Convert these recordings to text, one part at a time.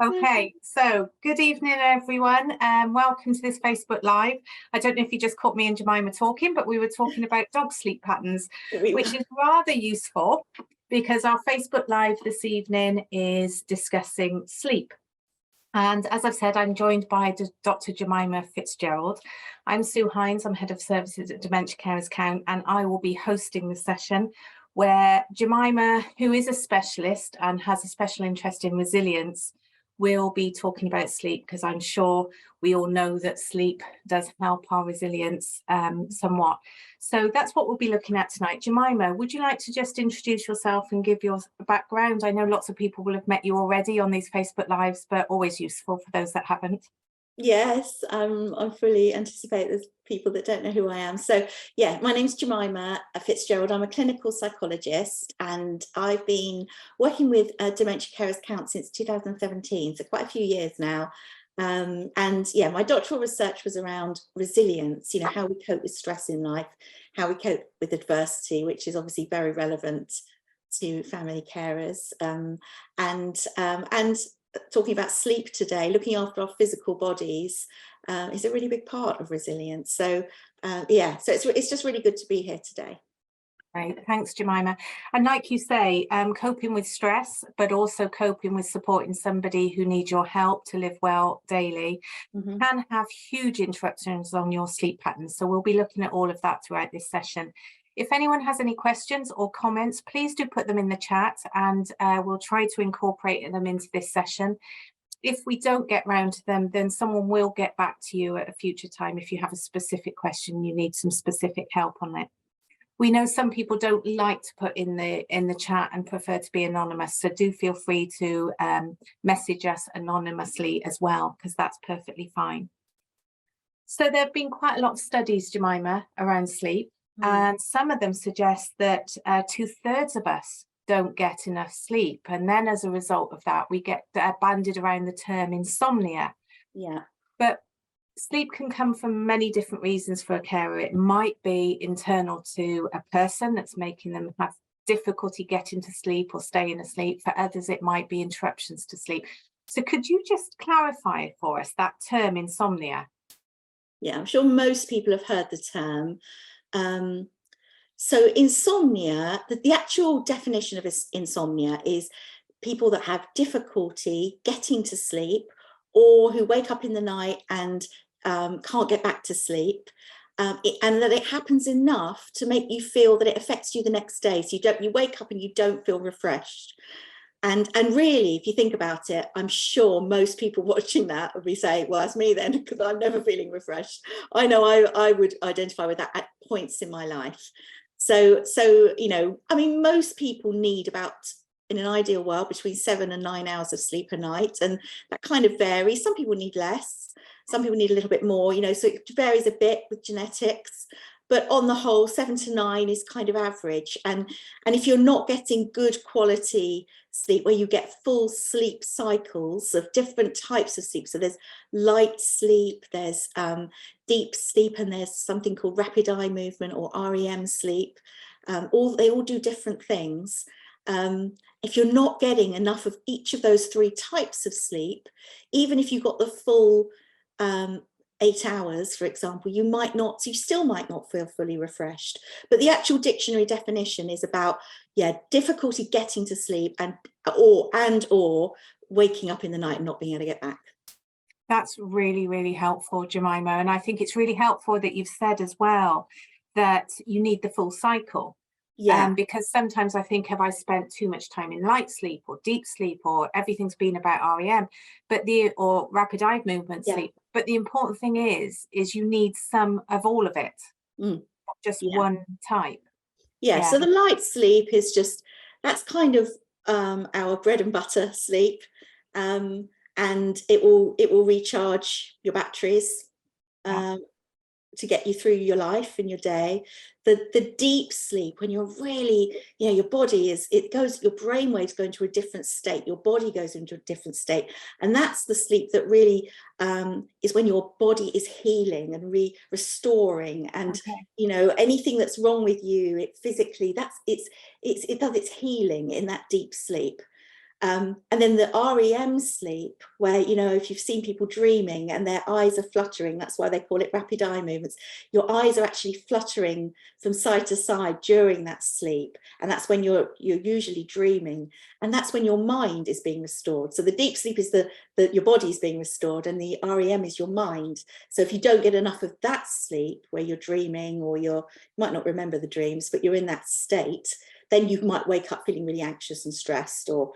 Okay, so good evening, everyone, and welcome to this Facebook Live. I don't know if you just caught me and Gemima talking, but we were talking about dog sleep patterns, which is rather useful because our Facebook Live this evening is discussing sleep. And as I've said, I'm joined by Dr. Gemima Fitzgerald. I'm Sue Hines, I'm Head of Services at Dementia Carers Count, and I will be hosting the session where Gemima, who is a specialist and has a special interest in resilience, we'll be talking about sleep, because I'm sure we all know that sleep does help our resilience somewhat. So that's what we'll be looking at tonight. Gemima, would you like to just introduce yourself and give your background? I know lots of people will have met you already on these Facebook Lives, but always useful for those that haven't. Yes, I fully anticipate there's people that don't know who I am. So yeah, my name's Gemima Fitzgerald. I'm a clinical psychologist and I've been working with Dementia Carers Count since 2017, so quite a few years now. And yeah, my doctoral research was around resilience, you know, how we cope with stress in life, how we cope with adversity, which is obviously very relevant to family carers, and talking about sleep today, looking after our physical bodies is a really big part of resilience. So yeah, so it's just really good to be here today. Great, thanks Gemima. And like you say, coping with stress, but also coping with supporting somebody who needs your help to live well daily can have huge interruptions on your sleep patterns. So we'll be looking at all of that throughout this session. If anyone has any questions or comments, please do put them in the chat and we'll try to incorporate them into this session. If we don't get round to them, then someone will get back to you at a future time if you have a specific question, you need some specific help on it. We know some people don't like to put in the chat and prefer to be anonymous, so do feel free to message us anonymously as well, because that's perfectly fine. So there have been quite a lot of studies, Gemima, around sleep. And some of them suggest that 2/3 of us don't get enough sleep. And then as a result of that, we get bandied around the term insomnia. Yeah. But sleep can come from many different reasons for a carer. It might be internal to a person that's making them have difficulty getting to sleep or staying asleep. For others, it might be interruptions to sleep. So could you just clarify for us that term insomnia? Yeah, I'm sure most people have heard the term. So insomnia, the actual definition of insomnia is people that have difficulty getting to sleep, or who wake up in the night and can't get back to sleep, and that it happens enough to make you feel that it affects you the next day. So you wake up and you don't feel refreshed. And really, if you think about it, I'm sure most people watching that would be saying, well, that's me then, because I'm never feeling refreshed. I know I would identify with that at points in my life. So, you know, I mean, most people need about, in an ideal world, between 7 and 9 hours of sleep a night. And that kind of varies. Some people need less, some people need a little bit more, you know, so it varies a bit with genetics. But on the whole, 7 to 9 is kind of average. And if you're not getting good quality sleep, where you get full sleep cycles of different types of sleep, so there's light sleep, there's deep sleep, and there's something called rapid eye movement or REM sleep. They all do different things. If you're not getting enough of each of those 3 types of sleep, even if you got the full 8 hours, for example, you still might not feel fully refreshed. But the actual dictionary definition is about, yeah, difficulty getting to sleep or waking up in the night and not being able to get back. That's really, really helpful, Gemima. And I think it's really helpful that you've said as well that you need the full cycle. Yeah. Because sometimes I think, have I spent too much time in light sleep or deep sleep, or everything's been about REM, or rapid eye movement sleep. But the important thing is you need some of all of it, not just one type. Yeah. So the light sleep is that's kind of our bread and butter sleep, and it will recharge your batteries to get you through your life and your day. The deep sleep, when you're really, you know, your body your brain waves go into a different state, your body goes into a different state, and that's the sleep that really is when your body is healing and restoring, and you know, anything that's wrong with you, it physically, it does its healing in that deep sleep. And then the REM sleep, where, you know, if you've seen people dreaming and their eyes are fluttering, that's why they call it rapid eye movements. Your eyes are actually fluttering from side to side during that sleep. And that's when you're usually dreaming. And that's when your mind is being restored. So the deep sleep is your body is being restored, and the REM is your mind. So if you don't get enough of that sleep, where you're dreaming, or you might not remember the dreams, but you're in that state, then you might wake up feeling really anxious and stressed, or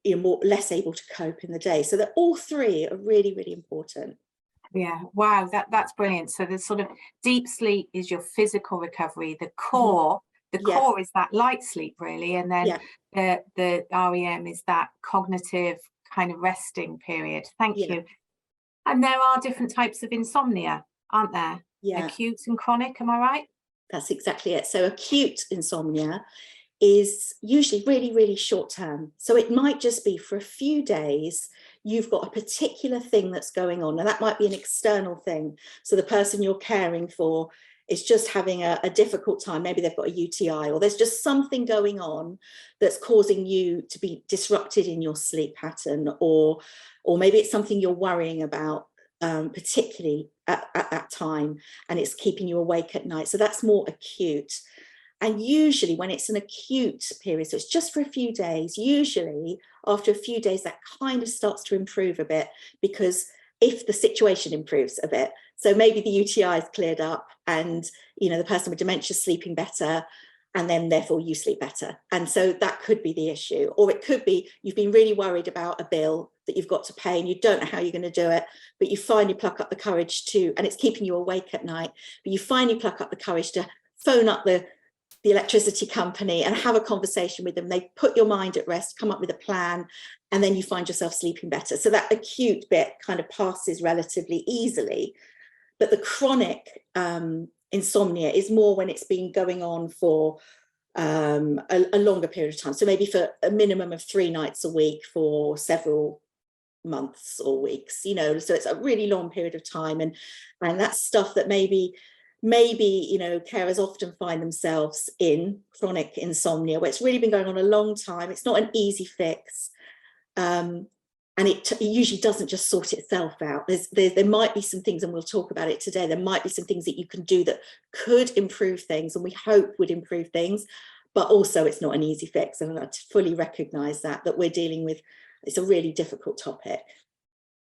you're less able to cope in the day. So that all three are really, really important. Yeah, wow, that's brilliant. So the sort of deep sleep is your physical recovery. The core, is that light sleep, really, and then the REM is that cognitive kind of resting period. Thank you. And there are different types of insomnia, aren't there? Yeah. Acute and chronic, am I right? That's exactly it. So acute insomnia is usually really, really short term. So it might just be for a few days, you've got a particular thing that's going on, and that might be an external thing. So the person you're caring for is just having a difficult time. Maybe they've got a UTI, or there's just something going on that's causing you to be disrupted in your sleep pattern, or maybe it's something you're worrying about, particularly at that time, and it's keeping you awake at night. So that's more acute. And usually when it's an acute period, so it's just for a few days, usually after a few days that kind of starts to improve a bit, because if the situation improves a bit, so maybe the UTI is cleared up, and, you know, the person with dementia is sleeping better, and then therefore you sleep better. And so that could be the issue. Or it could be you've been really worried about a bill that you've got to pay, and you don't know how you're going to do it, but you finally pluck up the courage to, and it's keeping you awake at night, but you finally pluck up the courage to phone up the electricity company and have a conversation with them. They put your mind at rest, come up with a plan, and then you find yourself sleeping better. So that acute bit kind of passes relatively easily. But the chronic insomnia is more when it's been going on for a longer period of time. So maybe for a minimum of 3 nights a week for several months or weeks, you know, so it's a really long period of time. And that's stuff that maybe, you know, carers often find themselves in chronic insomnia, where it's really been going on a long time. It's not an easy fix. And it usually doesn't just sort itself out. There might be some things, and we'll talk about it today, there might be some things that you can do that could improve things, and we hope would improve things, but also it's not an easy fix. And I fully recognise that we're dealing with, it's a really difficult topic.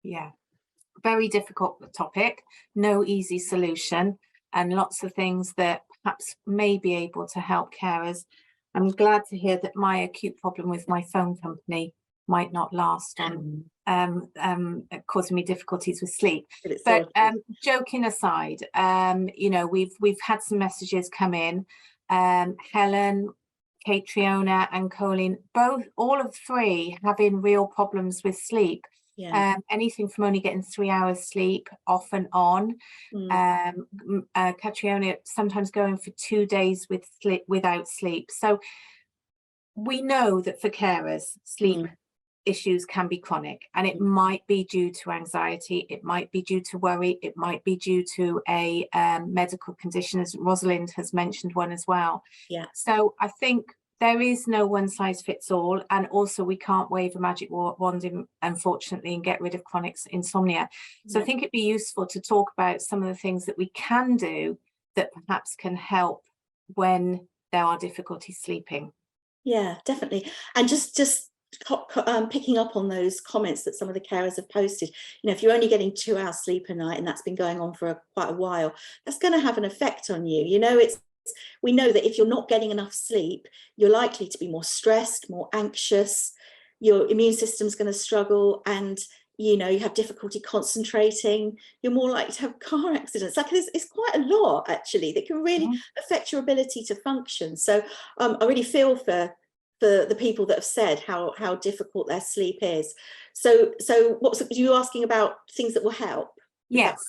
Yeah, very difficult topic, no easy solution, and lots of things that perhaps may be able to help carers. I'm glad to hear that my acute problem with my phone company might not last on causing me difficulties with sleep. But joking aside, you know, we've had some messages come in. Helen, Catriona and Colleen, all of three having real problems with sleep. Anything from only getting 3 hours sleep off and on. Catriona sometimes going for 2 days without sleep. So we know that for carers, sleep issues can be chronic, and it might be due to anxiety, it might be due to worry, it might be due to a medical condition, as Rosalind has mentioned one as well. So I think there is no one size fits all, and also we can't wave a magic wand unfortunately and get rid of chronic insomnia. So I think it'd be useful to talk about some of the things that we can do that perhaps can help when there are difficulties sleeping. Yeah, definitely. And just picking up on those comments that some of the carers have posted, you know, if you're only getting 2 hours sleep a night and that's been going on for quite a while, that's going to have an effect on you. You know, we know that if you're not getting enough sleep, you're likely to be more stressed, more anxious, your immune system's going to struggle, and, you know, you have difficulty concentrating, you're more likely to have car accidents. Like, it's quite a lot actually that can really affect your ability to function. So I really feel for the people that have said how difficult their sleep is. So what were you asking about? Things that will help? Yes,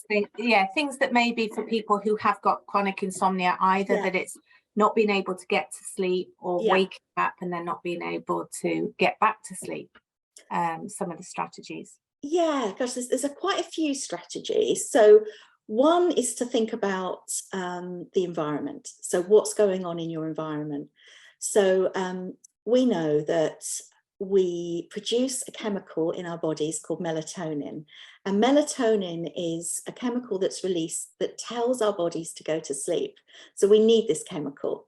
things that maybe for people who have got chronic insomnia, either that it's not being able to get to sleep, or waking up and then not being able to get back to sleep. Some of the strategies. Yeah, gosh, there's quite a few strategies. So one is to think about the environment. So what's going on in your environment? So we know that we produce a chemical in our bodies called melatonin. And melatonin is a chemical that's released that tells our bodies to go to sleep. So we need this chemical.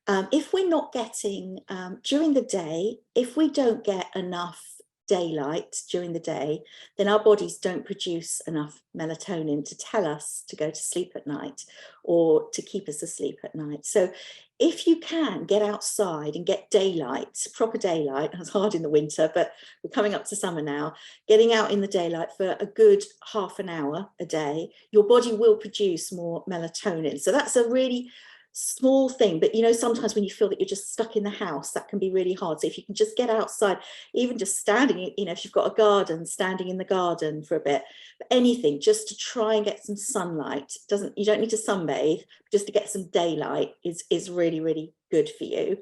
If we're not getting, during the day, if we don't get enough daylight during the day, then our bodies don't produce enough melatonin to tell us to go to sleep at night or to keep us asleep at night. So if you can get outside and get daylight, proper daylight, it's hard in the winter, but we're coming up to summer now, getting out in the daylight for a good half an hour a day, your body will produce more melatonin. So that's a really small thing, but you know, sometimes when you feel that you're just stuck in the house, that can be really hard. So if you can just get outside, even just standing, you know, if you've got a garden, standing in the garden for a bit, but anything just to try and get some sunlight. You don't need to sunbathe, just to get some daylight is really, really good for you.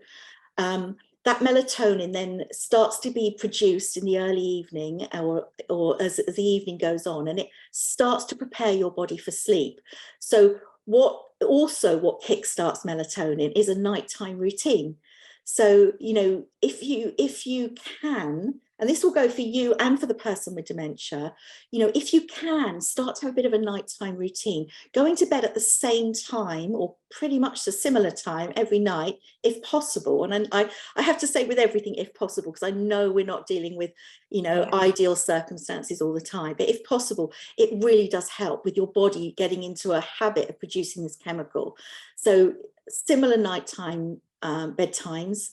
That melatonin then starts to be produced in the early evening or as the evening goes on, and it starts to prepare your body for sleep. So what kickstarts melatonin is a nighttime routine. So, you know, if you can, and this will go for you and for the person with dementia, you know, if you can start to have a bit of a nighttime routine, going to bed at the same time or pretty much the similar time every night, if possible. And I have to say with everything, if possible, because I know we're not dealing with, you know, ideal circumstances all the time, but if possible, it really does help with your body getting into a habit of producing this chemical. So similar nighttime bedtimes,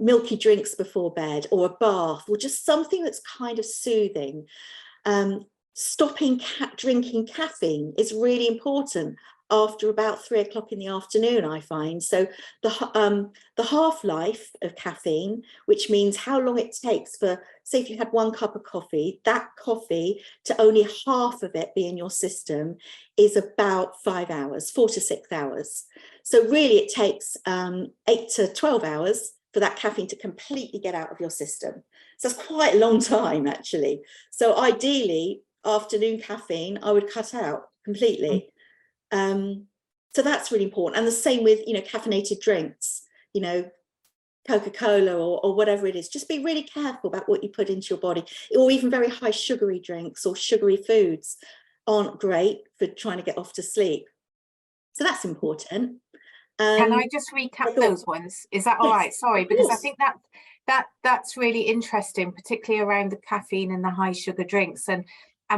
milky drinks before bed, or a bath, or just something that's kind of soothing. Stopping drinking caffeine is really important after about 3 o'clock in the afternoon, I find. So the half-life of caffeine, which means how long it takes for, say if you had 1 cup of coffee, that coffee to only half of it be in your system is about 5 hours, 4 to 6 hours. So really it takes 8 to 12 hours for that caffeine to completely get out of your system. So that's quite a long time, actually. So ideally, afternoon caffeine, I would cut out completely. So that's really important. And the same with, you know, caffeinated drinks, you know, Coca-Cola or whatever it is. Just be really careful about what you put into your body, or even very high sugary drinks or sugary foods aren't great for trying to get off to sleep. So that's important. Can I just recap those ones? Is that all right? Sorry, because I think that's really interesting, particularly around the caffeine and the high sugar drinks, and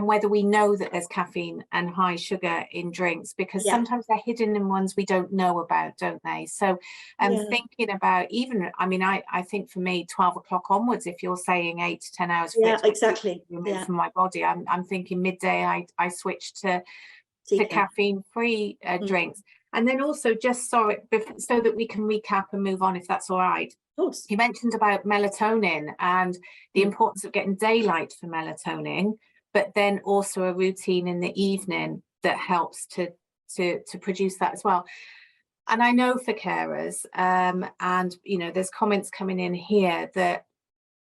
whether we know that there's caffeine and high sugar in drinks, because sometimes they're hidden in ones we don't know about, don't they? So thinking about, even, I mean, I think for me, 12 o'clock onwards, if you're saying 8 to 10 hours exactly from my body, I'm thinking midday I switch to caffeine-free drinks. And then also, just so that we can recap and move on, if that's all right. Of course. You mentioned about melatonin and the importance of getting daylight for melatonin, but then also a routine in the evening that helps to produce that as well. And I know for carers, and you know, there's comments coming in here that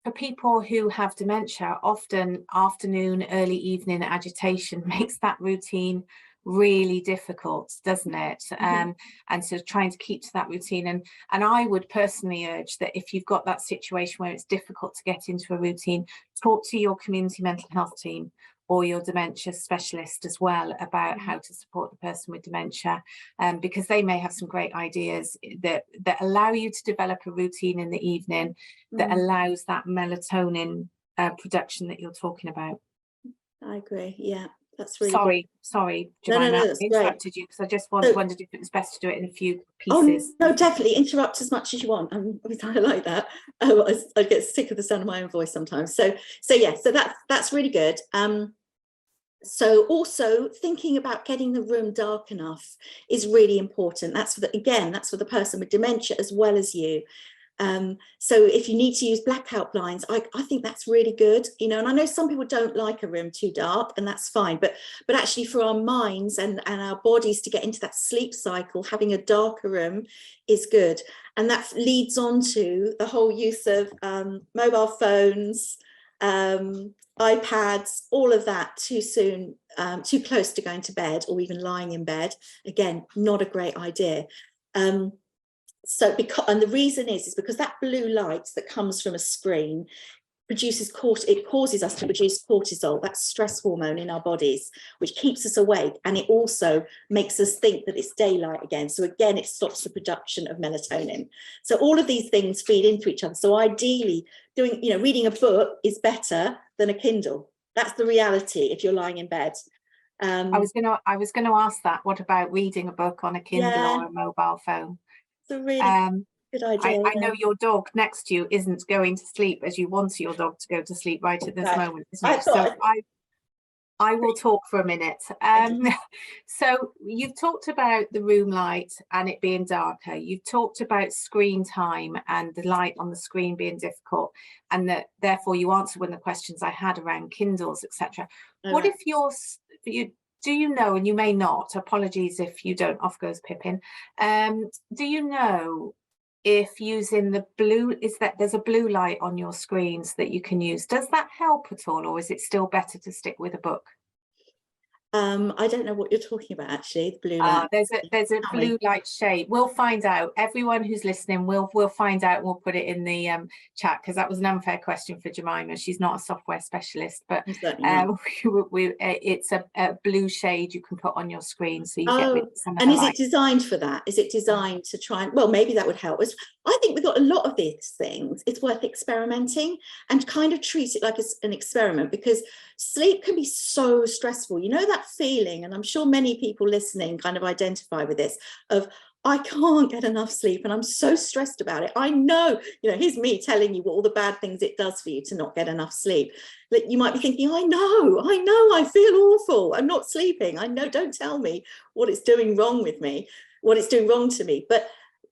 for people who have dementia, often afternoon, early evening agitation makes that routine really difficult, doesn't it? And so trying to keep to that routine, and I would personally urge that if you've got that situation where it's difficult to get into a routine, talk to your community mental health team or your dementia specialist as well about how to support the person with dementia, because they may have some great ideas that allow you to develop a routine in the evening that allows that melatonin production that you're talking about. I agree. Yeah. That's really sorry, Gemima, no, I interrupted you because I just wondered if it was best to do it in a few pieces. Oh no, definitely interrupt as much as you want. I like that. I get sick of the sound of my own voice sometimes. So yeah, so that's really good. So also thinking about getting the room dark enough is really important. That's for the person with dementia as well as you. So if you need to use blackout blinds, I think that's really good, you know, and I know some people don't like a room too dark, and that's fine, but actually for our minds and our bodies to get into that sleep cycle, having a darker room is good. And that leads on to the whole use of mobile phones, iPads, all of that too soon, too close to going to bed or even lying in bed. Again, not a great idea. So and the reason is because that blue light that comes from a screen it causes us to produce cortisol, that stress hormone in our bodies, which keeps us awake, and it also makes us think that it's daylight again. So again, it stops the production of melatonin. So all of these things feed into each other. So ideally, reading a book is better than a Kindle. That's the reality if you're lying in bed. I was going to ask that. What about reading a book on a Kindle or a mobile phone? It's a really good idea. I know your dog next to you isn't going to sleep as you want your dog to go to sleep right at this moment, isn't it? So I will talk for a minute. So you've talked about the room light and it being darker. You've talked about screen time and the light on the screen being difficult, and that therefore you answer one of the questions I had around Kindles, etc. What if do you know, and you may not, apologies if you don't, off goes Pippin, do you know if using the blue, there's a blue light on your screens that you can use? Does that help at all, or is it still better to stick with a book? I don't know what you're talking about, actually. The blue light. There's a blue light shade. We'll find out. Everyone who's listening, we'll find out. And we'll put it in the chat, because that was an unfair question for Gemima. She's not a software specialist, but it's a blue shade you can put on your screen, so you get rid of some of the light. Is it designed for that? Is it designed to try and, well, maybe that would help us. I think we've got a lot of these things. It's worth experimenting and kind of treat it like an experiment, because sleep can be so stressful. You know that feeling, and I'm sure many people listening kind of identify with this, of I can't get enough sleep and I'm so stressed about it. I know, here's me telling you what all the bad things it does for you to not get enough sleep. That you might be thinking, I know, I feel awful. I'm not sleeping. I know, don't tell me what it's doing wrong with me, what it's doing wrong to me. But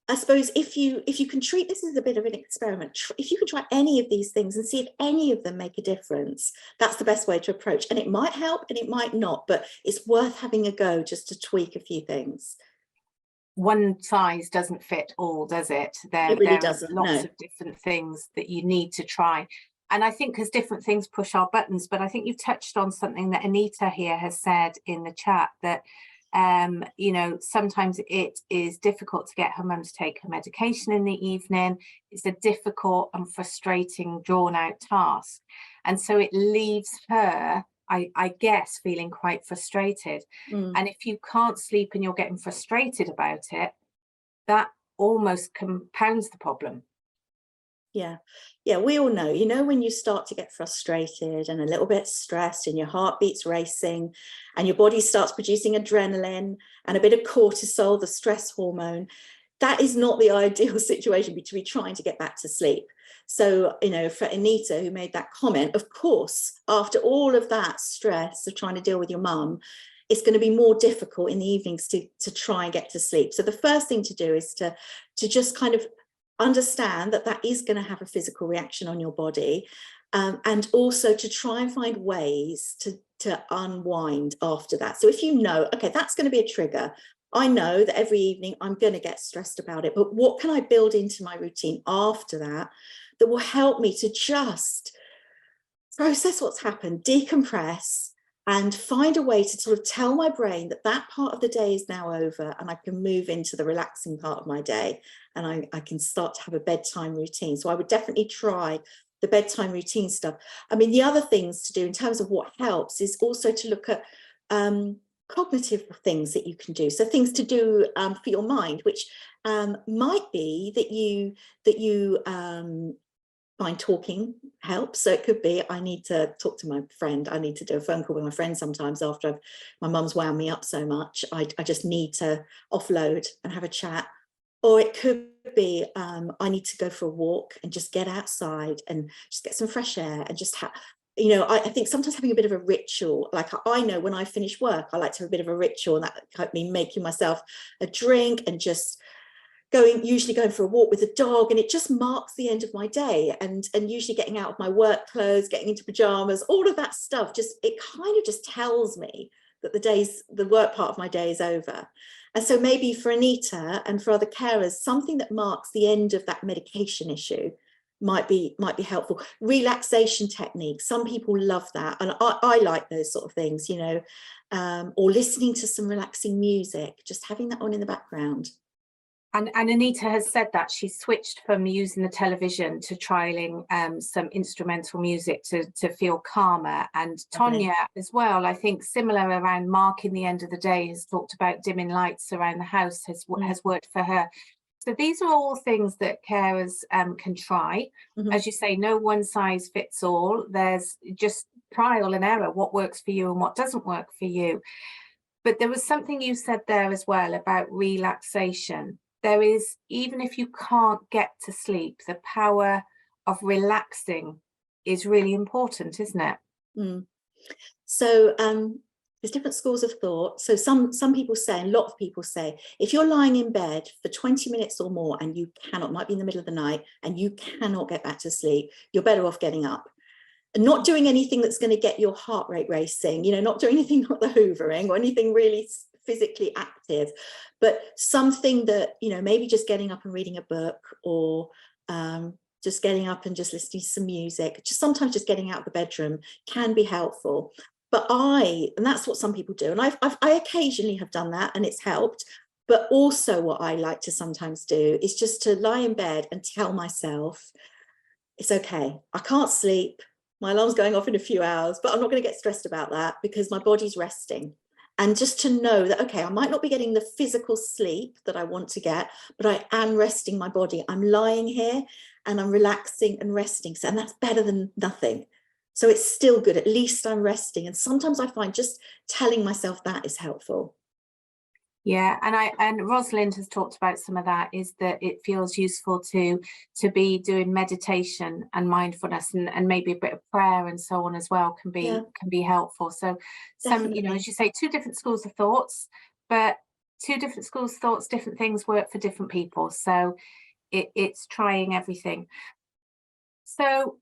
I suppose if you can treat this as a bit of an experiment, if you can try any of these things and see if any of them make a difference, that's the best way to approach. And it might help and it might not, but it's worth having a go just to tweak a few things. One size doesn't fit all, does it? It really doesn't. Lots of different things that you need to try. And I think because different things push our buttons, but I think you've touched on something that Anita here has said in the chat, that sometimes it is difficult to get her mum to take her medication in the evening. It's a difficult and frustrating, drawn out task. And so it leaves her, I guess, feeling quite frustrated. And if you can't sleep and you're getting frustrated about it, that almost compounds the problem. Yeah, we all know, when you start to get frustrated and a little bit stressed and your heartbeat's racing and your body starts producing adrenaline and a bit of cortisol, the stress hormone, that is not the ideal situation to be trying to get back to sleep. So, for Anita, who made that comment, of course, after all of that stress of trying to deal with your mum, it's going to be more difficult in the evenings to try and get to sleep. So the first thing to do is to just kind of understand that is going to have a physical reaction on your body, and also to try and find ways to unwind after that. So if okay, that's going to be a trigger. I know that every evening I'm going to get stressed about it, but what can I build into my routine after that will help me to just process what's happened, decompress, and find a way to sort of tell my brain that part of the day is now over and I can move into the relaxing part of my day, and I can start to have a bedtime routine. So I would definitely try the bedtime routine stuff. I mean, the other things to do in terms of what helps is also to look at cognitive things that you can do. So things to do for your mind, which might be that you find talking helps. So it could be, I need to talk to my friend. I need to do a phone call with my friend sometimes after my mum's wound me up so much. I just need to offload and have a chat. Or it could be, I need to go for a walk and just get outside and just get some fresh air and just have, I think sometimes having a bit of a ritual, like I know when I finish work, I like to have a bit of a ritual, and that might mean making myself a drink and just usually going for a walk with the dog, and it just marks the end of my day, and usually getting out of my work clothes, getting into pajamas, all of that stuff, it kind of just tells me that the work part of my day is over. And so maybe for Anita and for other carers, something that marks the end of that medication issue might be helpful. Relaxation techniques, some people love that, and I like those sort of things, or listening to some relaxing music, just having that on in the background. And Anita has said that she's switched from using the television to trialing some instrumental music to feel calmer. And Tonya as well, I think similar around marking the end of the day, has talked about dimming lights around the house, has worked for her. So these are all things that carers can try. As you say, no one size fits all. There's just trial and error, what works for you and what doesn't work for you. But there was something you said there as well about relaxation. There is, even if you can't get to sleep, the power of relaxing is really important, isn't it? So there's different schools of thought. So some people say, and a lot of people say, if you're lying in bed for 20 minutes or more and you cannot, might be in the middle of the night, and you cannot get back to sleep, you're better off getting up. And not doing anything that's going to get your heart rate racing, you know, not doing anything like the hoovering or anything really physically active, but something that, you know, maybe just getting up and reading a book, or just getting up and just listening to some music. Just sometimes just getting out of the bedroom can be helpful. But and that's what some people do, and I occasionally have done that and it's helped. But also what I like to sometimes do is just to lie in bed and tell myself, it's okay, I can't sleep, my alarm's going off in a few hours, but I'm not going to get stressed about that because my body's resting. And just to know that, okay, I might not be getting the physical sleep that I want to get, but I am resting my body. I'm lying here and I'm relaxing and resting. And that's better than nothing. So it's still good. At least I'm resting. And sometimes I find just telling myself that is helpful. Yeah, and Rosalind has talked about some of that, is that it feels useful to be doing meditation and mindfulness, and maybe a bit of prayer and so on as well can be helpful. So some, you know, as you say, two different schools of thoughts, but two different schools of thoughts, different things work for different people. So it's trying everything. So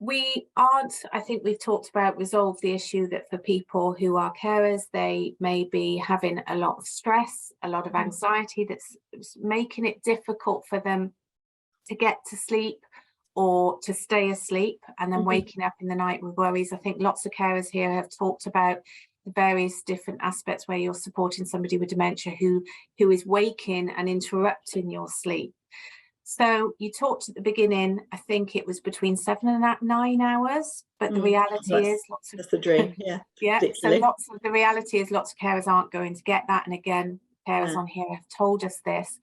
we aren't, I think we've talked about, resolve the issue that for people who are carers, they may be having a lot of stress, a lot of anxiety that's making it difficult for them to get to sleep or to stay asleep, and then waking up in the night with worries. I think lots of carers here have talked about the various different aspects where you're supporting somebody with dementia who is waking and interrupting your sleep. So you talked at the beginning, I think it was between 7 and 9 hours, but the reality is that's the dream. Yeah. So the reality is lots of carers aren't going to get that. And again, carers on here have told us this.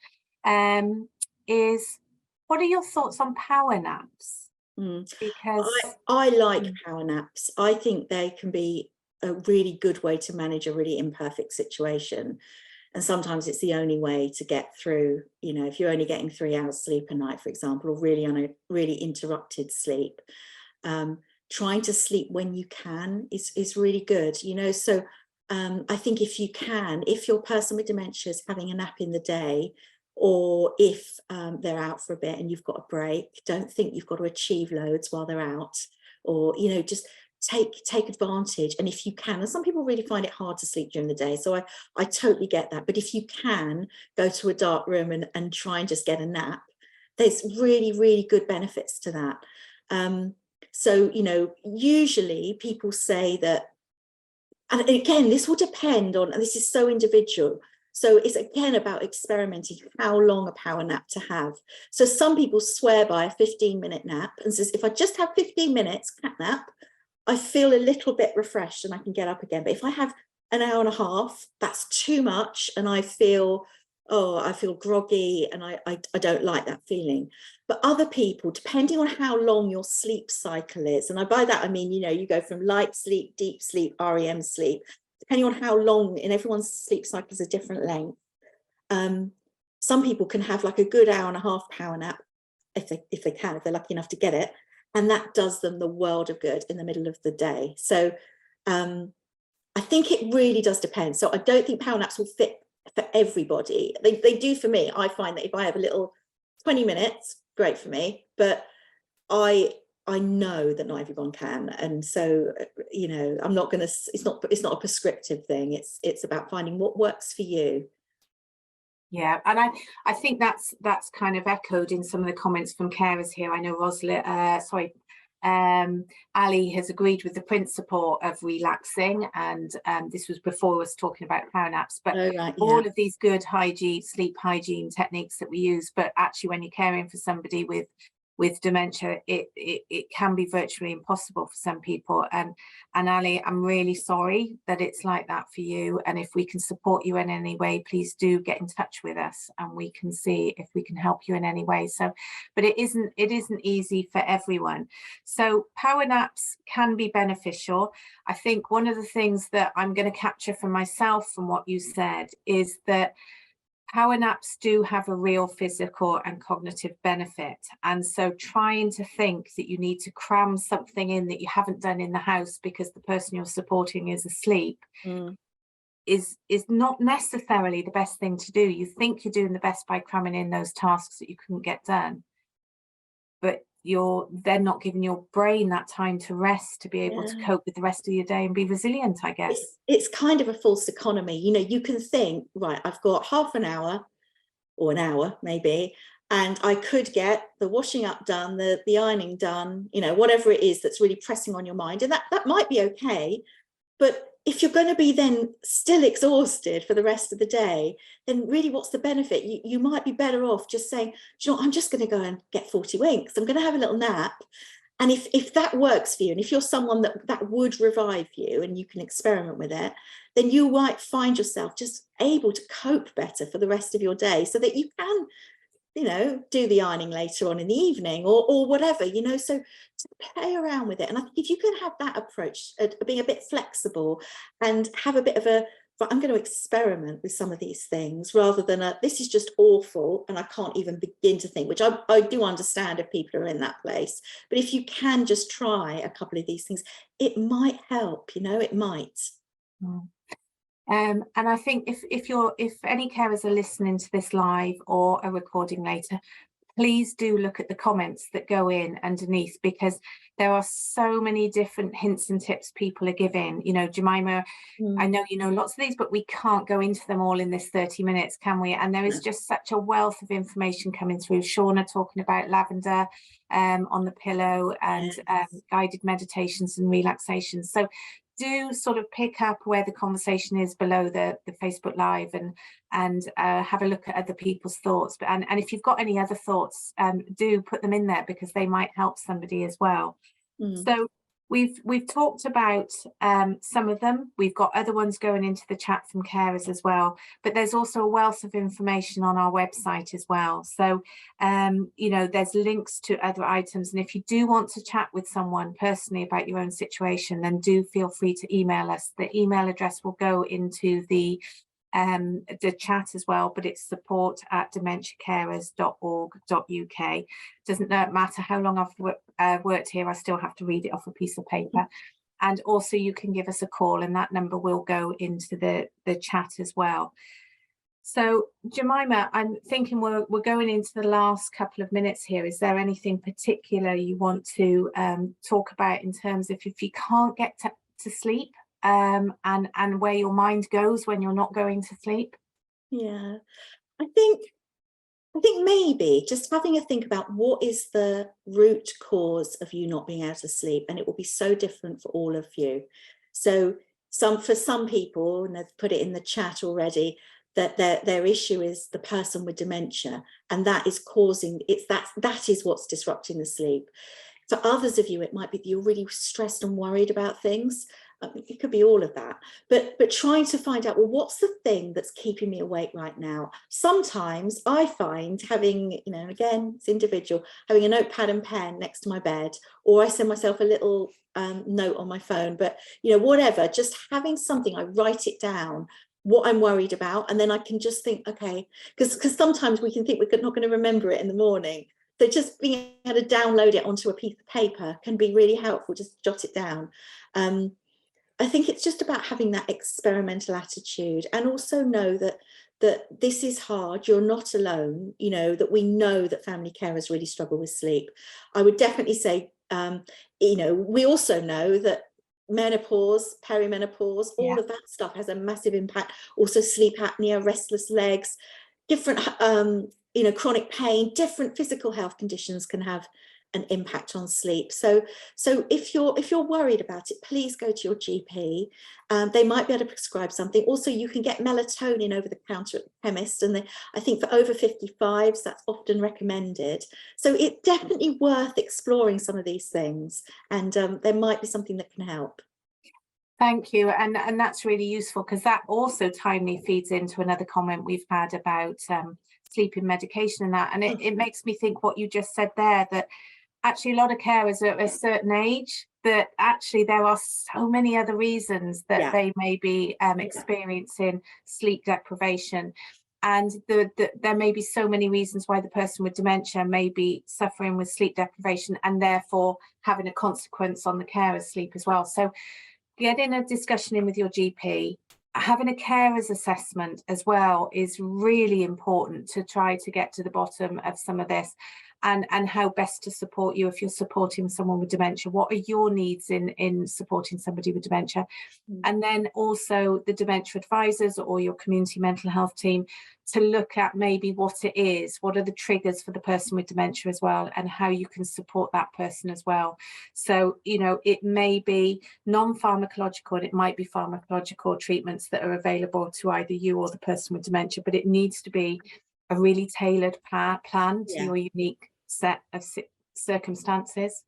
Is what are your thoughts on power naps? Because I like power naps. I think they can be a really good way to manage a really imperfect situation. And sometimes it's the only way to get through, you know, if you're only getting 3 hours sleep a night, for example, or really on a really interrupted sleep, trying to sleep when you can is really good, you know. So I think if your person with dementia is having a nap in the day, or if they're out for a bit and you've got a break, don't think you've got to achieve loads while they're out, or, you know, just take advantage. And if you can, and some people really find it hard to sleep during the day, so I totally get that, but if you can go to a dark room and try and just get a nap, there's really, really good benefits to that. So, you know, usually people say that, and again, this will depend on, and this is so individual, so it's again about experimenting how long a power nap to have. So some people swear by a 15-minute nap and says, if I just have 15 minutes cat nap, I feel a little bit refreshed and I can get up again. But if I have an hour and a half, that's too much, and I feel groggy, and I don't like that feeling. But other people, depending on how long your sleep cycle is, and by that I mean, you know, you go from light sleep, deep sleep, REM sleep, depending on how long, and everyone's sleep cycle is a different length. Some people can have like a good hour and a half power nap if they're lucky enough to get it. And that does them the world of good in the middle of the day. So I think it really does depend. So I don't think power naps will fit for everybody. They do for me. I find that if I have a little 20 minutes, great for me. But I know that not everyone can. And so, you know, I'm not going to, it's not a prescriptive thing. It's about finding what works for you. Yeah, and I think that's kind of echoed in some of the comments from carers here. I know Ali has agreed with the principle of relaxing, and this was before us talking about power naps, but all of these good sleep hygiene techniques that we use, but actually when you're caring for somebody with dementia, it can be virtually impossible for some people. And Ali, I'm really sorry that it's like that for you. And if we can support you in any way, please do get in touch with us, and we can see if we can help you in any way. So, but it isn't easy for everyone. So power naps can be beneficial. I think one of the things that I'm going to capture for myself from what you said is that power naps do have a real physical and cognitive benefit. And so trying to think that you need to cram something in that you haven't done in the house because the person you're supporting is asleep is not necessarily the best thing to do. You think you're doing the best by cramming in those tasks that you couldn't get done, but you're then not giving your brain that time to rest to be able to cope with the rest of your day and be resilient, I guess. It's kind of a false economy. You know, you can think, right, I've got half an hour or an hour maybe, and I could get the washing up done, the ironing done, you know, whatever it is that's really pressing on your mind. And that might be okay. But if you're going to be then still exhausted for the rest of the day, then really what's the benefit? You might be better off just saying, you know, I'm just going to go and get 40 winks. I'm going to have a little nap. And if that works for you, and if you're someone that would revive you and you can experiment with it, then you might find yourself just able to cope better for the rest of your day, so that you can, you know, do the ironing later on in the evening or whatever, you know. So to play around with it. And I think if you can have that approach, being a bit flexible and have a bit of a, I'm going to experiment with some of these things, rather than this is just awful and I can't even begin to think, which I do understand if people are in that place. But if you can just try a couple of these things, it might help, you know, it might. And I think if any carers are listening to this live or a recording later, please do look at the comments that go in underneath, because there are so many different hints and tips people are giving. You know, Gemima, I know you know lots of these, but we can't go into them all in this 30 minutes, can we? And there is just such a wealth of information coming through. Shauna talking about lavender on the pillow, and guided meditations and relaxation. So do sort of pick up where the conversation is below the Facebook Live, and have a look at other people's thoughts. And if you've got any other thoughts, do put them in there, because they might help somebody as well. So we've talked about some of them. We've got other ones going into the chat from carers as well, but there's also a wealth of information on our website as well. So you know, there's links to other items, and if you do want to chat with someone personally about your own situation, then do feel free to email us. The email address will go into the chat as well, but it's support@dementiacarers.org.uk. Doesn't matter how long I've worked here, I still have to read it off a piece of paper. And also you can give us a call, and that number will go into the chat as well. So Gemima, I'm thinking we're going into the last couple of minutes here. Is there anything particular you want to talk about in terms of if you can't get to sleep, and where your mind goes when you're not going to sleep? Yeah, I think maybe just having a think about what is the root cause of you not being able to sleep, and it will be so different for all of you. So for some people, and they've put it in the chat already, that their issue is the person with dementia, and that is causing that is what's disrupting the sleep. For others of you, it might be that you're really stressed and worried about things. It could be all of that, but trying to find out, well, what's the thing that's keeping me awake right now? Sometimes I find having, you know, again, it's individual, having a notepad and pen next to my bed, or I send myself a little note on my phone, but, you know, whatever, just having something, I write it down, what I'm worried about, and then I can just think, okay, because sometimes we can think we're not going to remember it in the morning. So just being able to download it onto a piece of paper can be really helpful. Just jot it down. I think it's just about having that experimental attitude, and also know that this is hard. You're not alone. You know, that we know that family carers really struggle with sleep. I would definitely say, you know, we also know that menopause, perimenopause, all of that stuff has a massive impact. Also sleep apnea, restless legs, different, you know, chronic pain, different physical health conditions can have an impact on sleep. So if you're worried about it, please go to your GP. They might be able to prescribe something. Also, you can get melatonin over the counter at the chemist, and I think for over 55s that's often recommended. So it's definitely worth exploring some of these things, and there might be something that can help. Thank you, and that's really useful, because that also timely feeds into another comment we've had about sleeping medication and that, and it makes me think what you just said there, that actually a lot of carers are at a certain age that actually there are so many other reasons that they may be experiencing sleep deprivation, and there may be so many reasons why the person with dementia may be suffering with sleep deprivation and therefore having a consequence on the carer's sleep as well. So getting a discussion in with your GP, having a carer's assessment as well is really important to try to get to the bottom of some of this, and how best to support you if you're supporting someone with dementia. What are your needs in supporting somebody with dementia? And then also the dementia advisors or your community mental health team to look at maybe what it is, what are the triggers for the person with dementia as well, and how you can support that person as well. So, you know, it may be non-pharmacological and it might be pharmacological treatments that are available to either you or the person with dementia, but it needs to be a really tailored plan to your unique set of circumstances.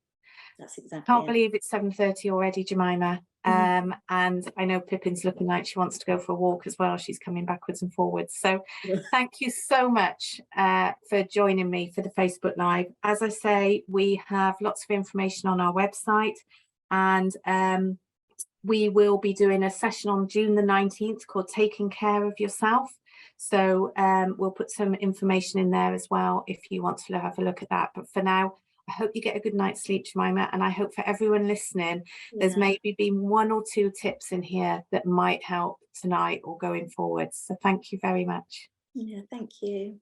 That's exactly Can't it. believe it's 7:30 already, Gemima. And I know Pippin's looking like she wants to go for a walk as well. She's coming backwards and forwards. So thank you so much for joining me for the Facebook Live. As I say, we have lots of information on our website, and we will be doing a session on June the 19th called Taking Care of Yourself. So we'll put some information in there as well if you want to have a look at that. But for now, I hope you get a good night's sleep, Gemima, and I hope for everyone listening, there's maybe been 1 or 2 tips in here that might help tonight or going forward. So thank you very much. Yeah, thank you.